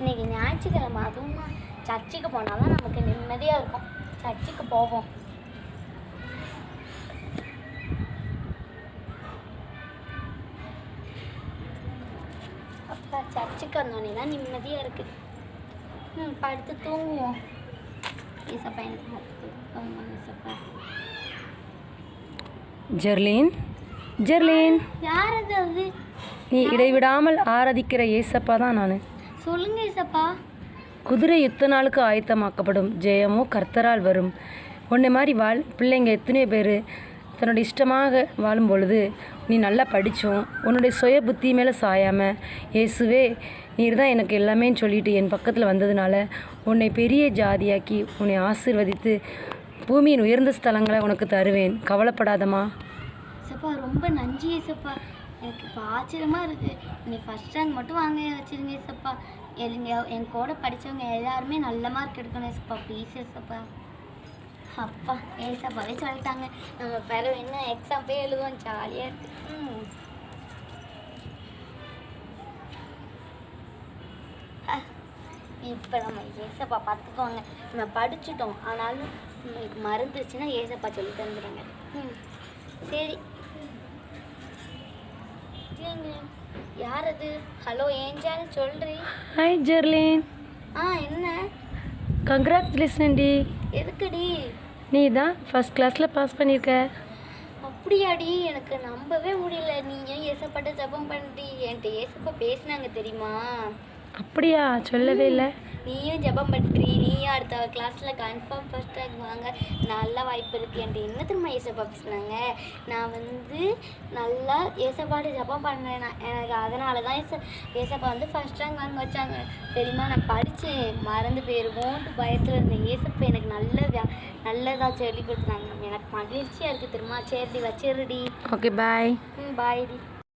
இன்னைக்கு ஞாயிற்றுக்கிழமை, அதுவும் சர்ச்சுக்கு போனால் தான் நமக்கு நிம்மதியாக இருக்கும். சர்ச்சுக்கு போவோம். அப்பா சர்ச்சுக்கு வந்தோடனே தான் நிம்மதியாக இருக்குது. படுத்து தூங்குவோம். ஏசப்பா எனக்கு படுத்து தூங்குவோம். ஏசப்பா. ஜெர்லின், ஜெர்லின், யார் அது? நீ இடைவிடாமல் ஆராதிக்கிற ஏசப்பா தான் நான். சொல்லுங்க ஏசப்பா. குதிரை யுத்த நாளுக்கு ஆயத்தமாக்கப்படும், ஜெயமோ கர்த்தரால் வரும். உன்னை மாதிரி பிள்ளைங்க எத்தனையோ பேர் தன்னோட இஷ்டமாக வாழும் பொழுது நீ நல்லா படித்தோம், உன்னுடைய சுய புத்தி மேலே சாயாமல் இயேசுவே நீர் தான் எனக்கு எல்லாமே சொல்லிட்டு என் பக்கத்தில் வந்ததுனால உன்னை பெரிய ஜாதியாக்கி உன்னை ஆசீர்வதித்து பூமியின் உயர்ந்த ஸ்தலங்களை உனக்கு தருவேன், கவலைப்படாதம்மா. ஏசப்பா ரொம்ப நன்றி ஏசப்பா. எனக்கு இப்போ ஆச்சரியமாக இருக்குது. நீ ஃபஸ்ட் ரேங்க் மட்டும் வாங்க வச்சுருங்க ஏசப்பா. என் கூட படித்தவங்க எல்லாருமே நல்ல மார்க் எடுக்கணும் ஏசப்பா. ப்ளீஸ் ஏசப்பா. அப்பா ஏசப்பாவே சொல்லிட்டாங்க. நம்ம பிறகு என்ன எக்ஸாம் போய் எழுதுவோம். ஜாலியாக இருக்கு. இப்போ நம்ம ஏசப்பா பார்த்துக்கோங்க. நம்ம படிச்சுட்டோம், ஆனாலும் நம்மளுக்கு மறந்துச்சுன்னா ஏசப்பா சொல்லி தந்துடுங்க. சரி. யார் அது? ஹலோ ஏஞ்சான்னு சொல்றீ? ஹாய் ஜெர்லின். என்ன? கங்க்ராச்சுலேஷன் டி. எதுக்குடி? நீ தான் ஃபஸ்ட் கிளாஸில் பாஸ் பண்ணியிருக்க. அப்படியாடி? எனக்கு நம்பவே முடியல. நீ ஏன் ஏசப்பாட்ட ஜபம் பண்ணுறீ? என்கிட்ட ஏசப்பா பேசினாங்க தெரியுமா? அப்படியா? சொல்லவே இல்லை. நீயும் ஜபம் பண்ணுறீ. நீயும் அடுத்த கிளாஸில் கன்ஃபார்ம் ஃபர்ஸ்ட் ரேங்க் வாங்க நல்ல வாய்ப்பு இருக்குது. என்கிட்ட என்ன தெரியுமா ஏசப்பா பேசினாங்க? நான் நல்லா ஏசப்பாட்ட ஜபம் பண்ணேன். எனக்கு அதனால தான் ஏசப்பா ஃபர்ஸ்ட் ரேங்க் வாங்க வச்சாங்க தெரியுமா? நான் படித்தேன், மறந்து போயிடுவோன்ட்டு பயத்தில் இருந்தேன். ஏசப்பா எனக்கு நல்லதாக சொல்லி கொடுத்தாங்க. எனக்கு மகிழ்ச்சியாக இருக்குது தெரியுமா? சரிடி, வச்சிருடி. ஓகே, பாய். பாய்டி.